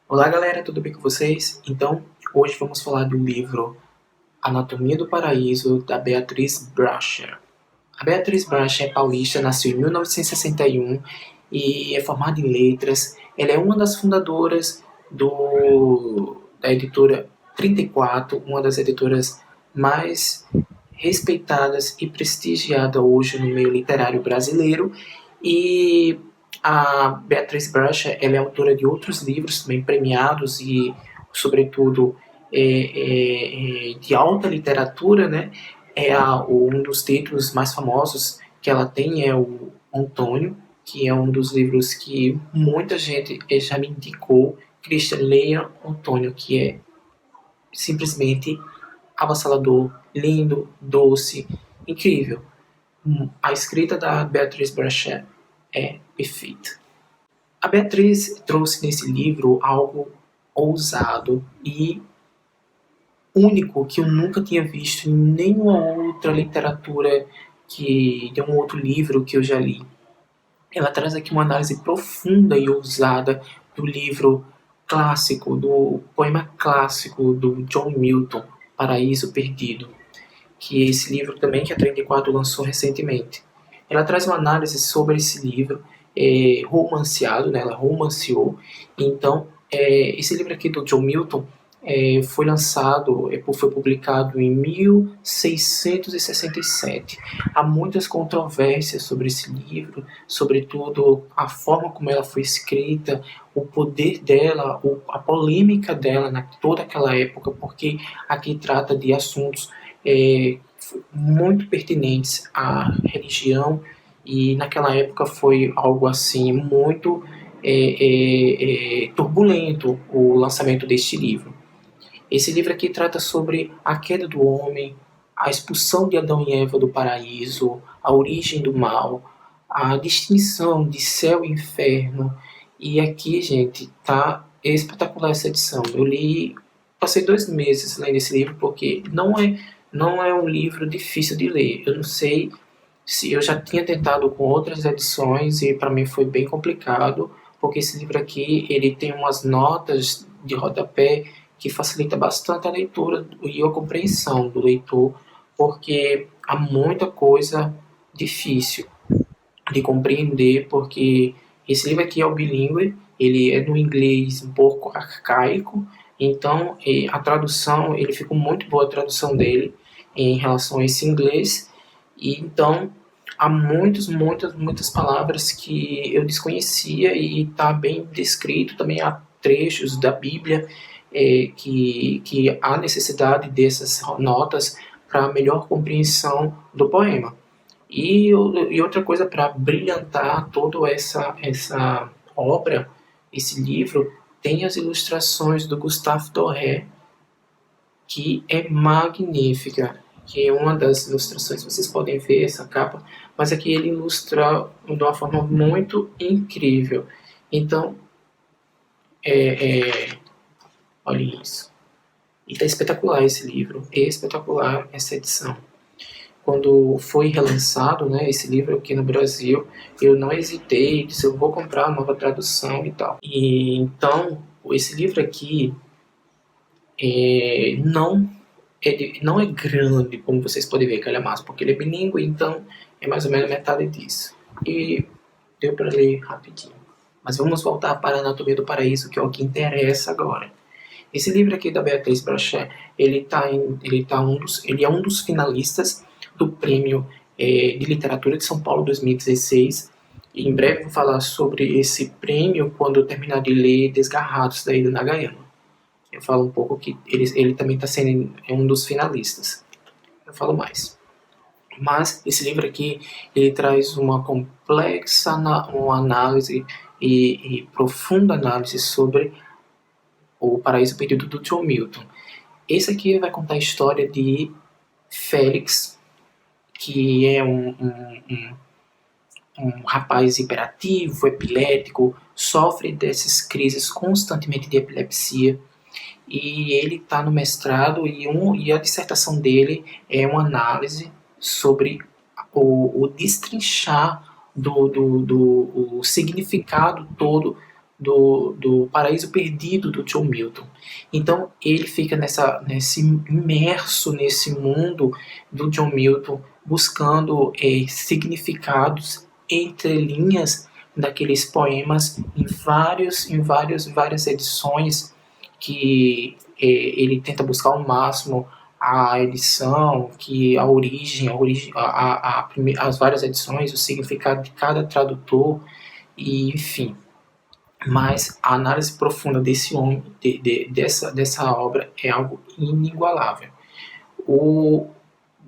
Olá galera, tudo bem com vocês? Então, hoje vamos falar do livro Anatomia do Paraíso, da Beatriz Bracher. A Beatriz Bracher é paulista, nasceu em 1961 e é formada em letras. Ela é uma das fundadoras da editora 34, uma das editoras mais respeitadas e prestigiadas hoje no meio literário brasileiro. E a Beatriz Bracher, ela é autora de outros livros também premiados e, sobretudo, de alta literatura, né? Um dos títulos mais famosos que ela tem é o Antônio, que é um dos livros que muita gente já me indicou. Christian, leia Antônio, que é simplesmente avassalador, lindo, doce, incrível. A escrita da Beatriz Bracher é perfeita. A Beatriz trouxe nesse livro algo ousado e único que eu nunca tinha visto em nenhuma outra literatura, de um outro livro que eu já li. Ela traz aqui uma análise profunda e ousada do livro clássico, do poema clássico do John Milton, Paraíso Perdido, que é esse livro também que a 34 lançou recentemente. Ela traz uma análise sobre esse livro, romanceado, né? Ela romanceou. Então, esse livro aqui do John Milton foi lançado, foi publicado em 1667. Há muitas controvérsias sobre esse livro, sobretudo a forma como ela foi escrita, o poder dela, a polêmica dela na toda aquela época, porque aqui trata de assuntos é, muito pertinentes à religião, e naquela época foi algo assim muito turbulento o lançamento deste livro. Esse livro aqui trata sobre a queda do homem, a expulsão de Adão e Eva do paraíso, a origem do mal, a distinção de céu e inferno. E aqui, gente, tá espetacular essa edição. Eu li, passei 2 meses lendo esse livro porque não é um livro difícil de ler. Eu não sei se eu já tinha tentado com outras edições e para mim foi bem complicado, porque esse livro aqui ele tem umas notas de rodapé que facilita bastante a leitura e a compreensão do leitor, porque há muita coisa difícil de compreender, porque esse livro aqui é o bilíngue, ele é no inglês um pouco arcaico, então a tradução, ele ficou muito boa a tradução dele em relação a esse inglês, e então há muitas palavras que eu desconhecia e está bem descrito, também há trechos da Bíblia que há necessidade dessas notas para melhor compreensão do poema. E outra coisa, para brilhantar toda essa obra, esse livro, tem as ilustrações do Gustave Doré, que é magnífica, que é uma das ilustrações, vocês podem ver essa capa, mas aqui ele ilustra de uma forma muito incrível. Então, olhem isso. E está espetacular esse livro, espetacular essa edição. Quando foi relançado, né, esse livro aqui no Brasil, eu não hesitei, disse eu vou comprar a nova tradução e tal. E então, esse livro aqui não é grande, como vocês podem ver, que ele é massa, porque ele é bilíngue, então é mais ou menos metade disso. E deu para ler rapidinho. Mas vamos voltar para a Anatomia do Paraíso, que é o que interessa agora. Esse livro aqui da Beatriz Bracher, ele é um dos finalistas do Prêmio de Literatura de São Paulo 2016. E em breve vou falar sobre esse prêmio quando eu terminar de ler Desgarrados, da Ida Nagayama. Eu falo um pouco que ele também está sendo um dos finalistas. Eu falo mais. Mas esse livro aqui, ele traz uma complexa uma análise e profunda análise sobre o Paraíso Perdido do John Milton. Esse aqui vai contar a história de Félix, que é um rapaz hiperativo, epilético, sofre dessas crises constantemente de epilepsia, e ele está no mestrado e a dissertação dele é uma análise sobre o destrinchar o significado todo do Paraíso Perdido do John Milton. Então ele fica imerso nesse mundo do John Milton, buscando significados entre linhas daqueles poemas várias edições que ele tenta buscar ao máximo a edição, que as várias edições, o significado de cada tradutor, e enfim. Mas a análise profunda desse homem, dessa obra, é algo inigualável. O,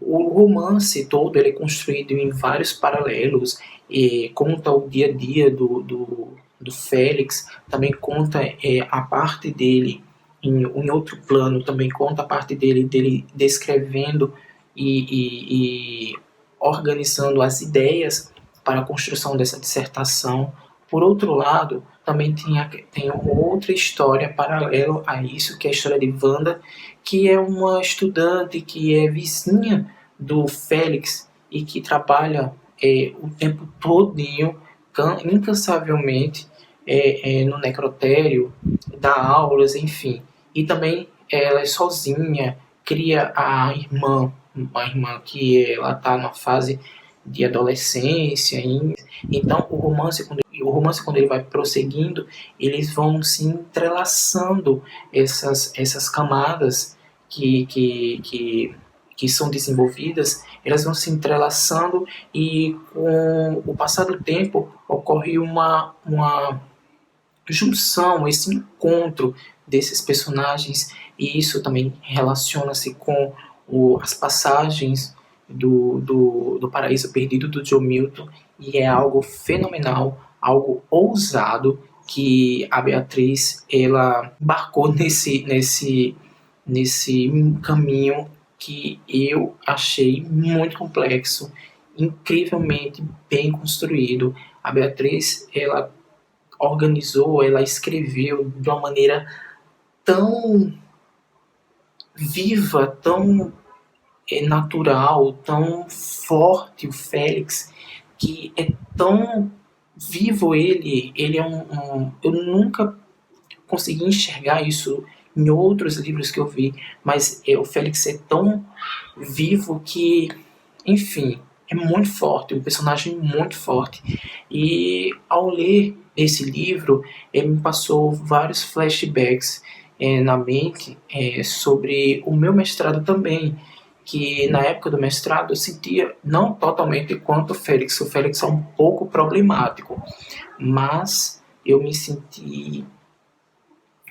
o romance todo ele é construído em vários paralelos, e conta o dia a dia do Félix, também conta a parte dele em outro plano, também conta a parte dele descrevendo e organizando as ideias para a construção dessa dissertação. Por outro lado, também tem uma outra história paralela a isso, que é a história de Wanda, que é uma estudante que é vizinha do Félix e que trabalha o tempo todinho, incansavelmente, no necrotério, dá aulas, enfim. E também ela é sozinha, cria uma irmã que ela está na fase de adolescência. Então o romance quando ele vai prosseguindo, eles vão se entrelaçando essas camadas que são desenvolvidas, elas vão se entrelaçando e com o passar do tempo ocorre uma junção, esse encontro desses personagens, e isso também relaciona-se com as passagens do Paraíso Perdido do John Milton, e é algo fenomenal, algo ousado que a Beatriz ela embarcou nesse caminho que eu achei muito complexo, incrivelmente bem construído. A Beatriz ela organizou, ela escreveu de uma maneira tão viva, tão natural, tão forte o Félix, que é tão vivo ele é eu nunca consegui enxergar isso em outros livros que eu vi, mas o Félix é tão vivo que, enfim, é muito forte, um personagem muito forte. E ao ler esse livro, ele me passou vários flashbacks na mente sobre o meu mestrado também, que na época do mestrado eu sentia não totalmente quanto o Félix é um pouco problemático, mas eu me senti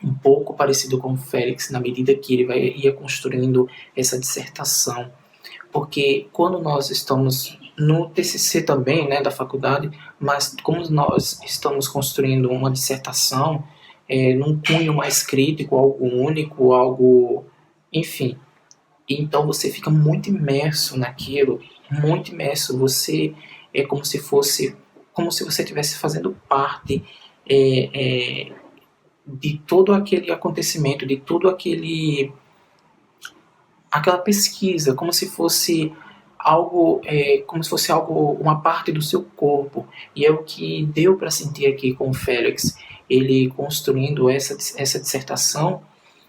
um pouco parecido com o Félix na medida que ele ia construindo essa dissertação, porque quando nós estamos no TCC também, né, da faculdade, mas como nós estamos construindo uma dissertação num cunho mais crítico, algo único, algo, enfim, então você fica muito imerso naquilo, muito imerso, você é como se você estivesse fazendo parte é, é, de todo aquele acontecimento, de todo aquela pesquisa, como se fosse algo, uma parte do seu corpo. E é o que deu para sentir aqui com o Félix, ele construindo essa dissertação,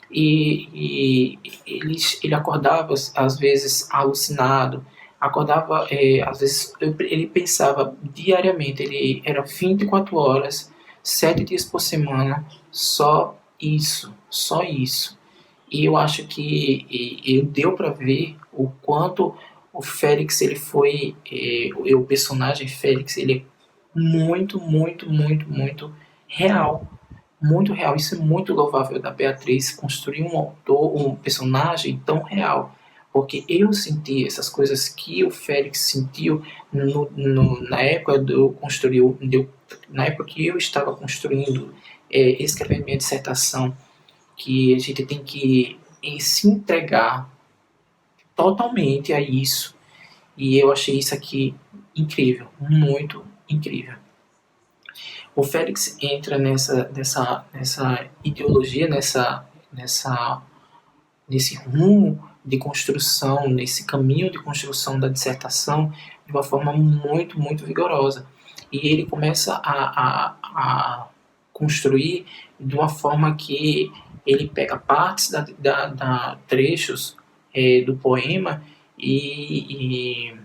e ele acordava às vezes alucinado, acordava às vezes ele pensava diariamente, ele era 24 horas, 7 dias por semana, só isso. E eu acho que deu para ver o quanto o Félix ele foi, o personagem Félix ele é muito real, muito real. Isso é muito louvável da Beatriz, construir um personagem tão real, porque eu senti essas coisas que o Félix sentiu na época na época que eu estava construindo, escrevendo minha dissertação, que a gente tem que se entregar totalmente a isso. E eu achei isso aqui incrível, muito incrível. O Félix entra nessa ideologia, nesse rumo de construção, nesse caminho de construção da dissertação de uma forma muito vigorosa. E ele começa a construir de uma forma que ele pega partes trechos do poema e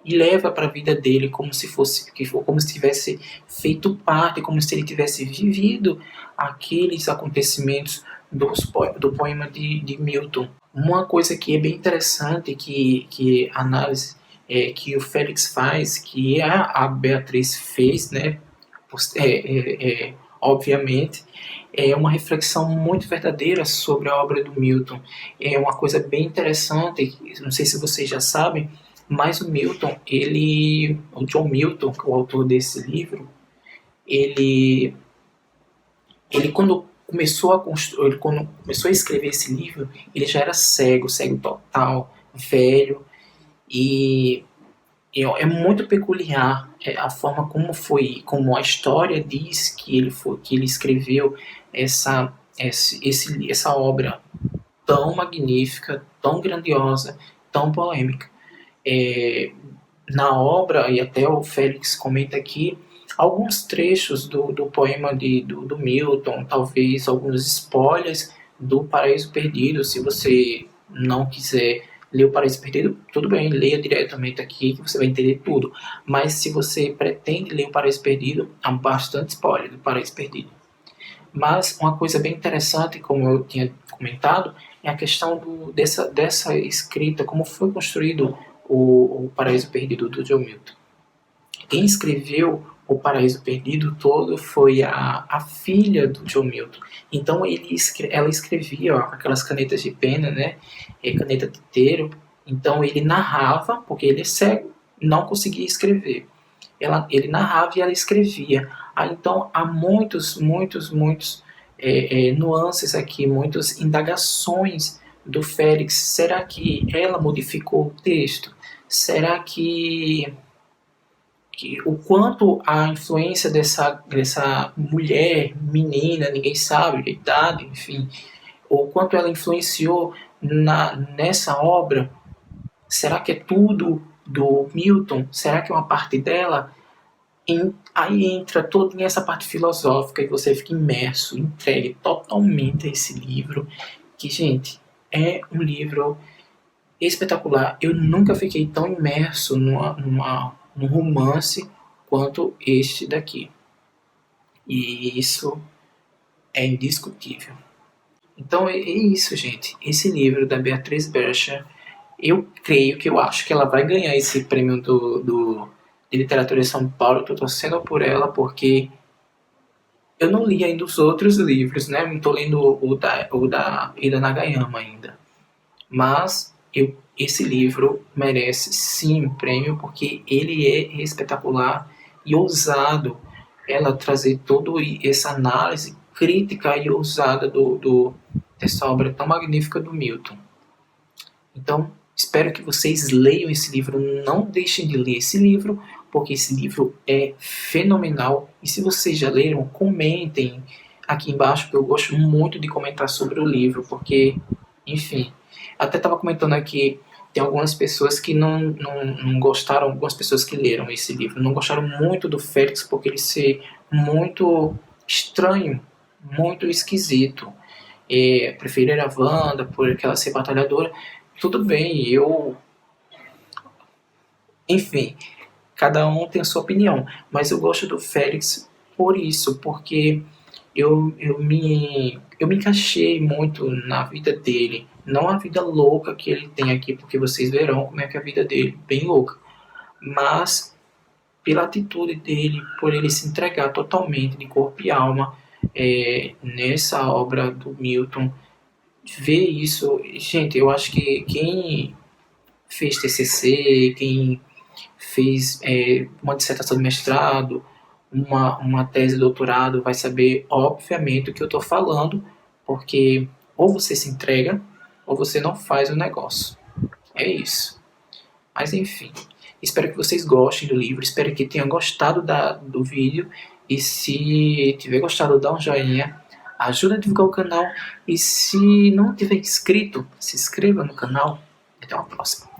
leva para a vida dele como se fosse, como se tivesse feito parte, como se ele tivesse vivido aqueles acontecimentos do poema de Milton. Uma coisa que é bem interessante, que a análise que o Félix faz, que a Beatriz fez, né, obviamente, é uma reflexão muito verdadeira sobre a obra do Milton. É uma coisa bem interessante, não sei se vocês já sabem, mas o John Milton, o autor desse livro, ele quando quando começou a escrever esse livro, ele já era cego total, velho, e é muito peculiar a forma como a história diz que ele escreveu essa obra tão magnífica, tão grandiosa, tão polêmica. Na obra, e até o Félix comenta aqui, alguns trechos do poema do Milton, talvez alguns spoilers do Paraíso Perdido. Se você não quiser ler o Paraíso Perdido, tudo bem, leia diretamente aqui que você vai entender tudo. Mas se você pretende ler o Paraíso Perdido, há bastante spoiler do Paraíso Perdido. Mas uma coisa bem interessante, como eu tinha comentado, é a questão dessa escrita, como foi construído o Paraíso Perdido do John Milton. Quem escreveu o Paraíso Perdido todo foi a filha do John Milton. Então ela escrevia aquelas canetas de pena, né, caneta de tinteiro. Então ele narrava, porque ele é cego, não conseguia escrever. Ele narrava e ela escrevia. Então há muitos nuances aqui, muitas indagações do Félix. Será que ela modificou o texto? Será que o quanto a influência dessa mulher, menina, ninguém sabe a idade, enfim, o quanto ela influenciou nessa obra? Será que é tudo do Milton? Será que é uma parte dela? Aí entra toda essa parte filosófica e você fica imerso, entregue totalmente a esse livro, que, gente, é um livro espetacular. Eu nunca fiquei tão imerso num romance quanto este daqui. E isso é indiscutível. Então é isso, gente. Esse livro da Beatriz Bercher, eu acho que ela vai ganhar esse prêmio de literatura de São Paulo. Estou torcendo por ela porque eu não li ainda os outros livros, né? Não estou lendo o da Ida Nagayama ainda. Mas esse livro merece sim um prêmio porque ele é espetacular e ousado. Ela trazer toda essa análise crítica e ousada dessa obra tão magnífica do Milton. Então, espero que vocês leiam esse livro. Não deixem de ler esse livro, porque esse livro é fenomenal. E se vocês já leram, comentem aqui embaixo, porque eu gosto muito de comentar sobre o livro, porque, enfim, até estava comentando aqui, tem algumas pessoas que não gostaram, algumas pessoas que leram esse livro, não gostaram muito do Félix, porque ele ser muito estranho, muito esquisito. Preferiram a Wanda por ela ser batalhadora. Tudo bem, enfim, cada um tem a sua opinião, mas eu gosto do Félix por isso, porque eu me encaixei muito na vida dele, não a vida louca que ele tem aqui, porque vocês verão como é que é a vida dele, bem louca, mas pela atitude dele, por ele se entregar totalmente de corpo e alma nessa obra do Milton. Ver isso, gente, eu acho que quem fez TCC, quem fez uma dissertação de mestrado, uma tese de doutorado, vai saber obviamente o que eu estou falando, porque ou você se entrega ou você não faz o negócio. É isso. Mas enfim, espero que vocês gostem do livro, espero que tenham gostado do vídeo, e se tiver gostado, dá um joinha, ajuda a divulgar o canal, e se não tiver inscrito, se inscreva no canal. Até uma próxima.